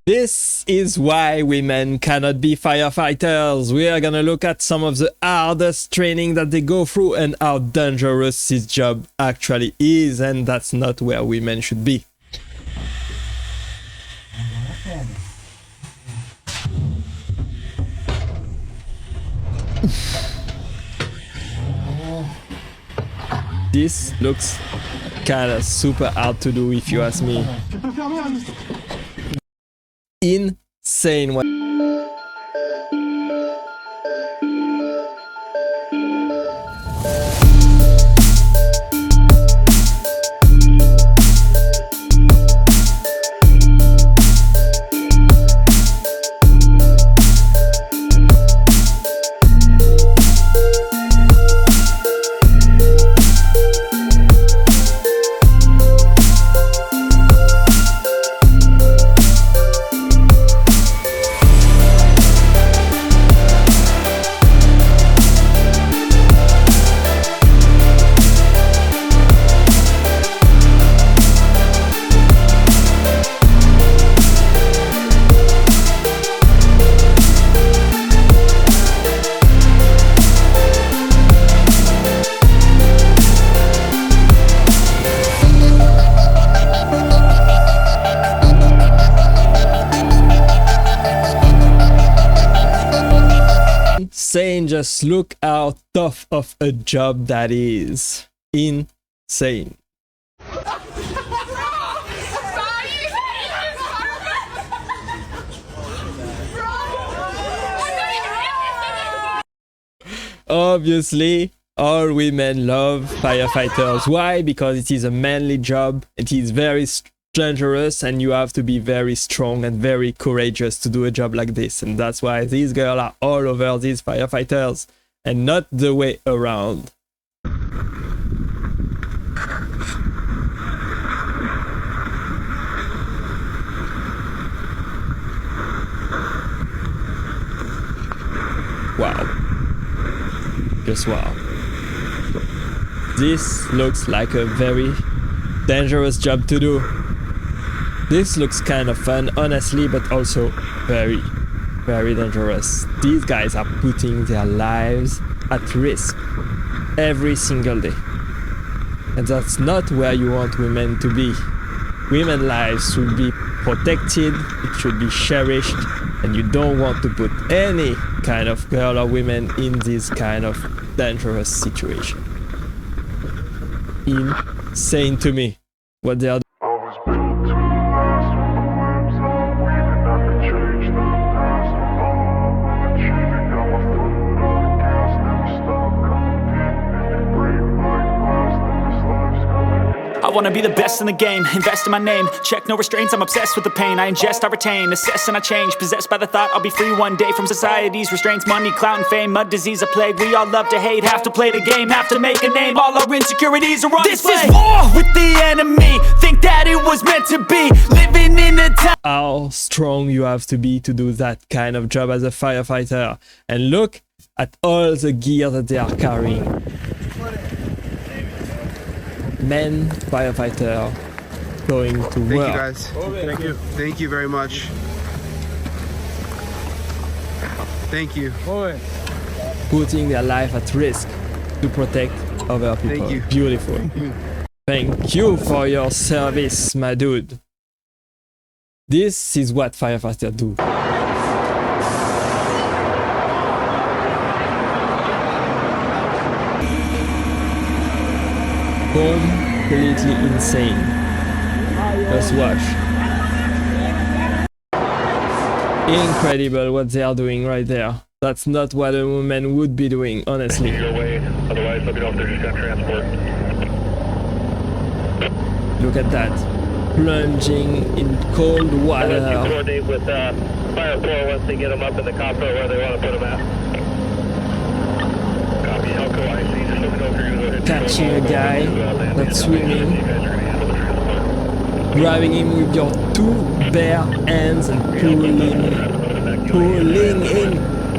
This is why women cannot be firefighters. We are gonna look at some of the hardest training that they go through and how dangerous this job actually is, and that's not where women should be. This looks kinda super hard to do if you ask me. Insane. Insane, just look how tough of a job that is. Insane. Obviously, all women love firefighters. Why? Because it is a manly job. It is very dangerous, and you have to be very strong and very courageous to do a job like this, and that's why these girls are all over these firefighters and not the way around. Wow, just wow. This looks like a very dangerous job to do. This looks kind of fun, honestly, but also very, very dangerous. These guys are putting their lives at risk every single day. And that's not where you want women to be. Women's lives should be protected, it should be cherished, and you don't want to put any kind of girl or women in this kind of dangerous situation. Insane to me what they are doing. I wanna be the best in the game, invest in my name, check no restraints, I'm obsessed with the pain, I ingest, I retain, assess and I change, possessed by the thought I'll be free one day from society's restraints, money, clout and fame, mud, disease, a plague, we all love to hate, have to play the game, have to make a name, all our insecurities are on display. This is war with the enemy, think that it was meant to be, living in a time. How strong you have to be to do that kind of job as a firefighter, and look at all the gear that they are carrying. Men firefighter going to work. Thank you guys. Thank you. Thank you very much. Thank you. Putting their life at risk to protect other people. Thank you. Beautiful. Thank you for your service, my dude. This is what firefighters do. Completely insane. Just watch. Incredible what they are doing right there. That's not what a woman would be doing, honestly. Otherwise, let me know if they're just on transport. Look at that. Plunging in cold water. Coordinate with Fire 4 once they get them up in the cockpit where they want to put them at. Copy, Elko IC. Just let me know if you're going to go ahead and Catching a guy that's swimming, grabbing him with your two bare hands and pulling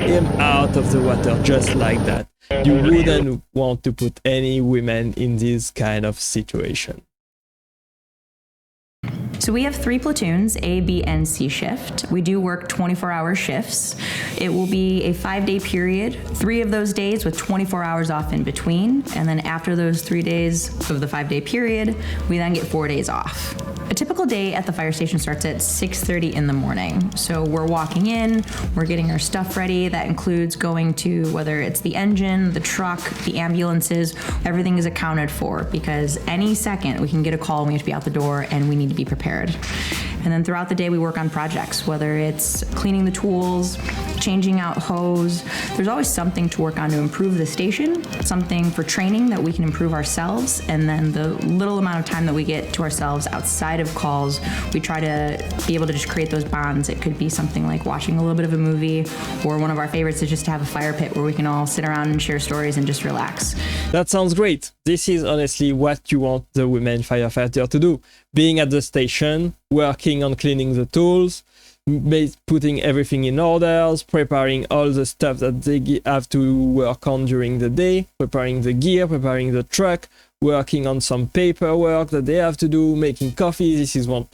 him out of the water just like that. You wouldn't want to put any women in this kind of situation. So we have 3 platoons, A, B, and C shift. We do work 24-hour shifts. It will be a 5-day period, 3 of those days with 24 hours off in between. And then after those 3 days of the 5-day period, we then get 4 days off. A typical day at the fire station starts at 6:30 in the morning. So we're walking in, we're getting our stuff ready. That includes going to whether it's the engine, the truck, the ambulances, everything is accounted for because any second we can get a call and we have to be out the door and we need to be prepared. And then throughout the day we work on projects, whether it's cleaning the tools, changing out hose. There's always something to work on to improve the station, something for training that we can improve ourselves, and then the little amount of time that we get to ourselves outside of calls, we try to be able to just create those bonds. It could be something like watching a little bit of a movie, or one of our favorites is just to have a fire pit where we can all sit around and share stories and just relax. That sounds great. This is honestly what you want the women firefighter to do. Being at the station, working on cleaning the tools, putting everything in orders, preparing all the stuff that they have to work on during the day, preparing the gear, preparing the truck, working on some paperwork that they have to do, making coffee. This is what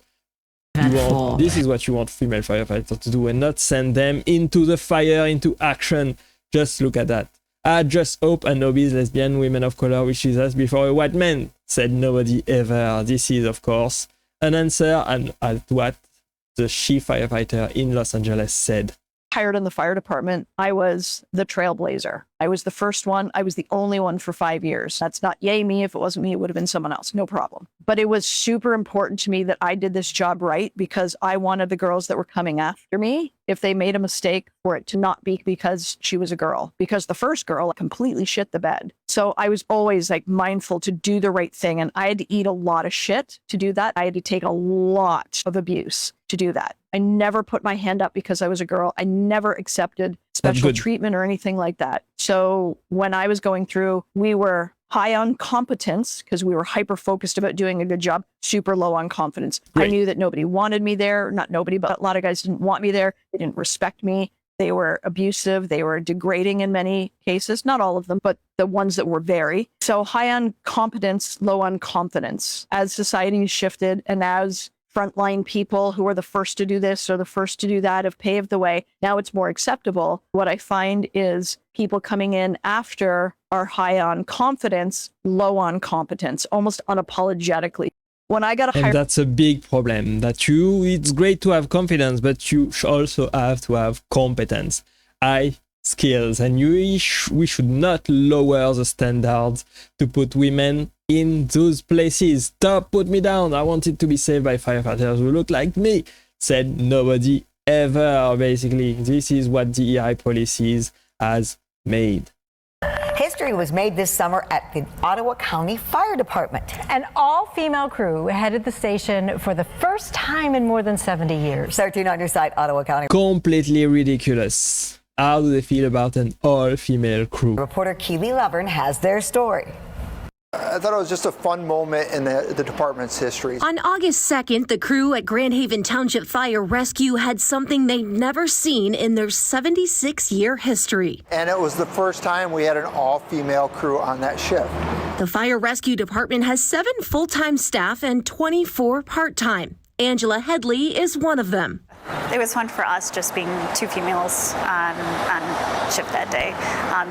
you want female firefighters to do, and not send them into the fire, into action. Just look at that. I just hope a novice lesbian women of color wishes us before a white man, said nobody ever. This is, of course, an answer and at what the chief firefighter in Los Angeles said. Hired in the fire department, I was the trailblazer. I was the first one. I was the only one for 5 years. That's not yay me. If it wasn't me, it would have been someone else. No problem. But it was super important to me that I did this job right because I wanted the girls that were coming after me, if they made a mistake, for it to not be because she was a girl. Because the first girl completely shit the bed. So I was always like mindful to do the right thing. And I had to eat a lot of shit to do that. I had to take a lot of abuse to do that. I never put my hand up because I was a girl. I never accepted special treatment or anything like that. So when I was going through, we were high on competence because we were hyper focused about doing a good job, super low on confidence. Right. I knew that nobody wanted me there. Not nobody, but a lot of guys didn't want me there. They didn't respect me. They were abusive. They were degrading in many cases. Not all of them, but the ones that were very. So high on competence, low on confidence. As society shifted and as frontline people who are the first to do this or the first to do that have paved the way. Now it's more acceptable. What I find is people coming in after are high on confidence, low on competence, almost unapologetically. When I got and that's a big problem. It's great to have confidence, but you also have to have competence, high skills, and we should not lower the standards to put women in those places. Stop, put me down. I wanted to be saved by firefighters who look like me, said nobody ever. Basically, this is what DEI policies has made. History was made this summer at the Ottawa County Fire Department. An all-female crew headed the station for the first time in more than 70 years. 13 on your side, Ottawa County. Completely ridiculous. How do they feel about an all-female crew? Reporter Keely Lovern has their story. I thought it was just a fun moment in the department's history. On August 2nd, the crew at Grand Haven Township Fire Rescue had something they'd never seen in their 76-year history. And it was the first time we had an all-female crew on that shift. The Fire Rescue Department has 7 full-time staff and 24 part-time. Angela Headley is one of them. It was fun for us just being 2 females on shift that day,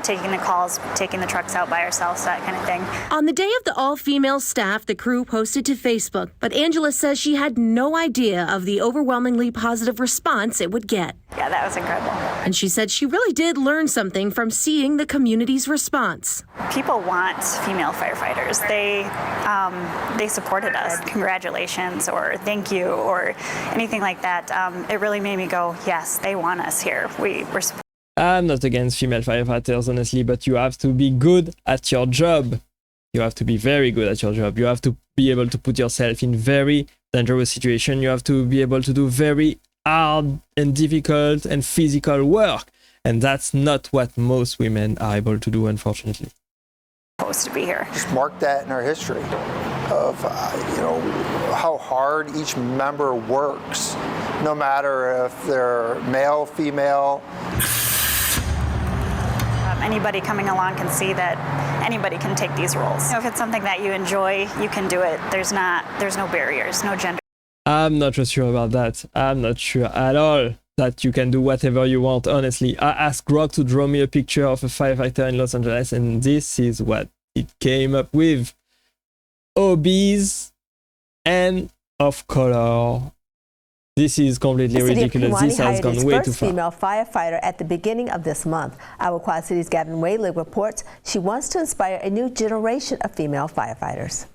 taking the calls, taking the trucks out by ourselves, that kind of thing. On the day of the all-female staff, the crew posted to Facebook, but Angela says she had no idea of the overwhelmingly positive response it would get. Yeah, that was incredible. And she said she really did learn something from seeing the community's response. People want female firefighters. They supported us. Congratulations or thank you or anything like that. It really made me go, yes, they want us here. We're I'm not against female firefighters, honestly, but you have to be good at your job. You have to be very good at your job. You have to be able to put yourself in very dangerous situations. You have to be able to do very hard and difficult and physical work. And that's not what most women are able to do, unfortunately. Supposed to be here. Just mark that in our history of, how hard each member works, no matter if they're male, female. Anybody coming along can see that anybody can take these roles. If it's something that you enjoy, you can do it. There's no barriers, no gender. I'm not so sure about that. I'm not sure at all that you can do whatever you want, honestly. I asked Grok to draw me a picture of a firefighter in Los Angeles, and this is what it came up with. Obese and of color. This is completely ridiculous. This has gone way too far. Female firefighter at the beginning of this month. Our Quad City's Gavin Waylig reports she wants to inspire a new generation of female firefighters.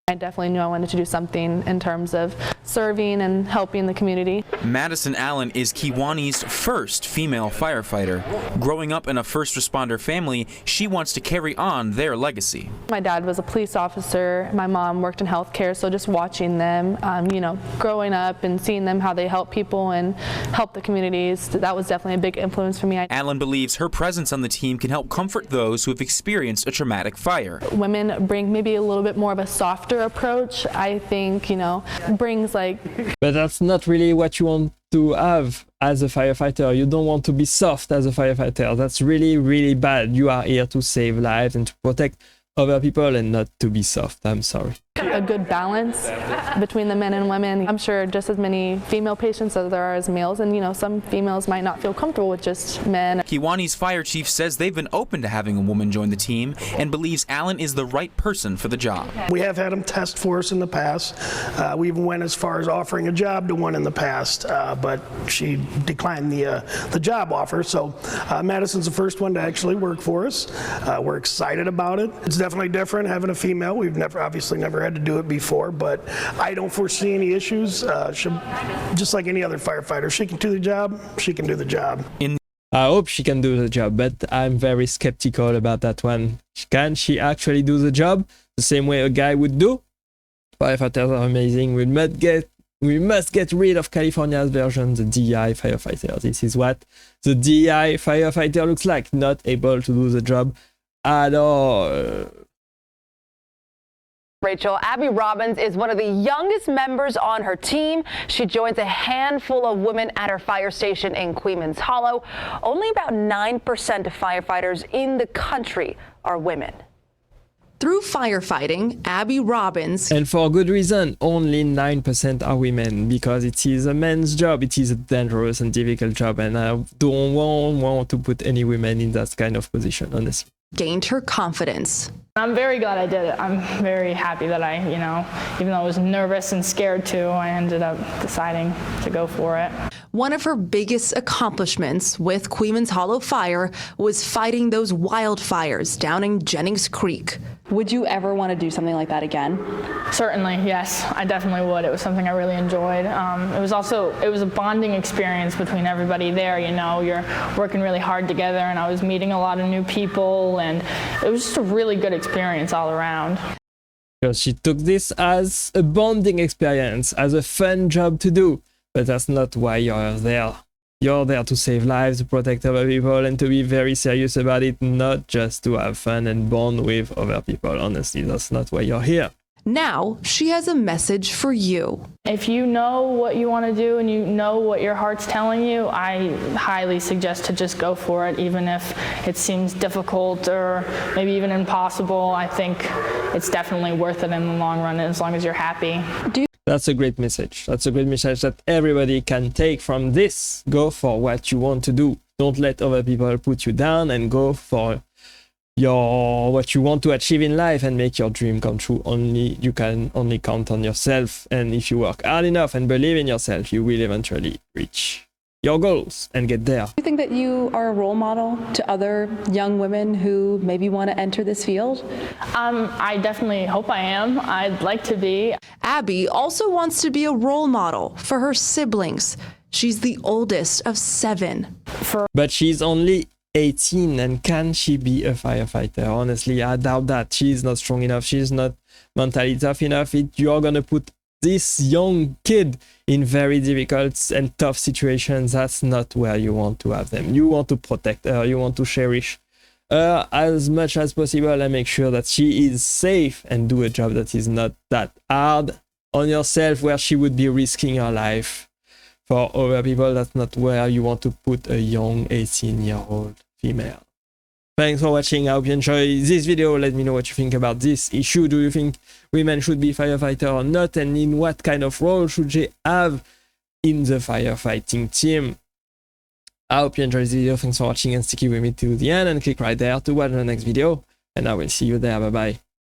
I definitely knew I wanted to do something in terms of serving and helping the community. Madison Allen is Kiwani's first female firefighter. Growing up in a first responder family, she wants to carry on their legacy. My dad was a police officer. My mom worked in healthcare, so just watching them, growing up and seeing them how they help people and help the communities, that was definitely a big influence for me. Allen believes her presence on the team can help comfort those who have experienced a traumatic fire. Women bring maybe a little bit more of a softer approach, I think, brings like... But that's not really what you want to have as a firefighter. You don't want to be soft as a firefighter. That's really, really bad. You are here to save lives and to protect other people and not to be soft. I'm sorry. A good balance between the men and women. I'm sure just as many female patients as there are as males, and some females might not feel comfortable with just men. Kiwani's fire chief says they've been open to having a woman join the team and believes Allen is the right person for the job. We have had them test for us in the past. We even went as far as offering a job to one in the past, but she declined the job offer. So Madison's the first one to actually work for us. We're excited about it. It's definitely different having a female. We've obviously never had to do it before, but I don't foresee any issues. Just like any other firefighter, she can do the job. She can do the job. I hope she can do the job, but I'm very skeptical about that one. Can she actually do the job the same way a guy would do? Firefighters are amazing. We must get rid of California's version, the DEI firefighter. This is what the DEI firefighter looks like, not able to do the job at all. Rachel, Abby Robbins is one of the youngest members on her team. She joins a handful of women at her fire station in Queens Hollow. Only about 9% of firefighters in the country are women. Through firefighting, Abby Robbins... And for good reason, only 9% are women, because it is a man's job. It is a dangerous and difficult job, and I don't want to put any women in that kind of position, honestly. Gained her confidence. I'm very glad I did it. I'm very happy that I, even though I was nervous and scared too, I ended up deciding to go for it. One of her biggest accomplishments with Queens Hollow Fire was fighting those wildfires down in Jennings Creek. Would you ever want to do something like that again? Certainly, yes. I definitely would. It was something I really enjoyed. It was a bonding experience between everybody there. You're working really hard together, and I was meeting a lot of new people, and it was just a really good experience all around. Because she took this as a bonding experience, as a fun job to do. But that's not why you're there. You're there to save lives, to protect other people, and to be very serious about it, not just to have fun and bond with other people. Honestly, that's not why you're here. Now, she has a message for you. If you know what you want to do and you know what your heart's telling you, I highly suggest to just go for it, even if it seems difficult or maybe even impossible. I think it's definitely worth it in the long run, as long as you're happy. That's a great message. That's a great message that everybody can take from this. Go for what you want to do. Don't let other people put you down, and go for what you want to achieve in life and make your dream come true. You can only count on yourself, and if you work hard enough and believe in yourself, you will eventually reach your goals and get there. Do you think that you are a role model to other young women who maybe want to enter this field? I definitely hope I am. I'd like to be. Abby also wants to be a role model for her siblings. She's the oldest of 7. But she's only 18, and can she be a firefighter? Honestly, I doubt that. She's not strong enough. She's not mentally tough enough. You're gonna put this young kid in very difficult and tough situations. That's not where you want to have them. You want to protect her. You want to cherish her as much as possible and make sure that she is safe, and do a job that is not that hard on yourself, where she would be risking her life for other people. That's not where you want to put a young 18-year-old female. Thanks for watching. I hope you enjoy this video. Let me know what you think about this issue. Do you think women should be firefighter or not? And in what kind of role should they have in the firefighting team? I hope you enjoyed this video. Thanks for watching and sticking with me to the end. And click right there to watch the next video. And I will see you there. Bye bye.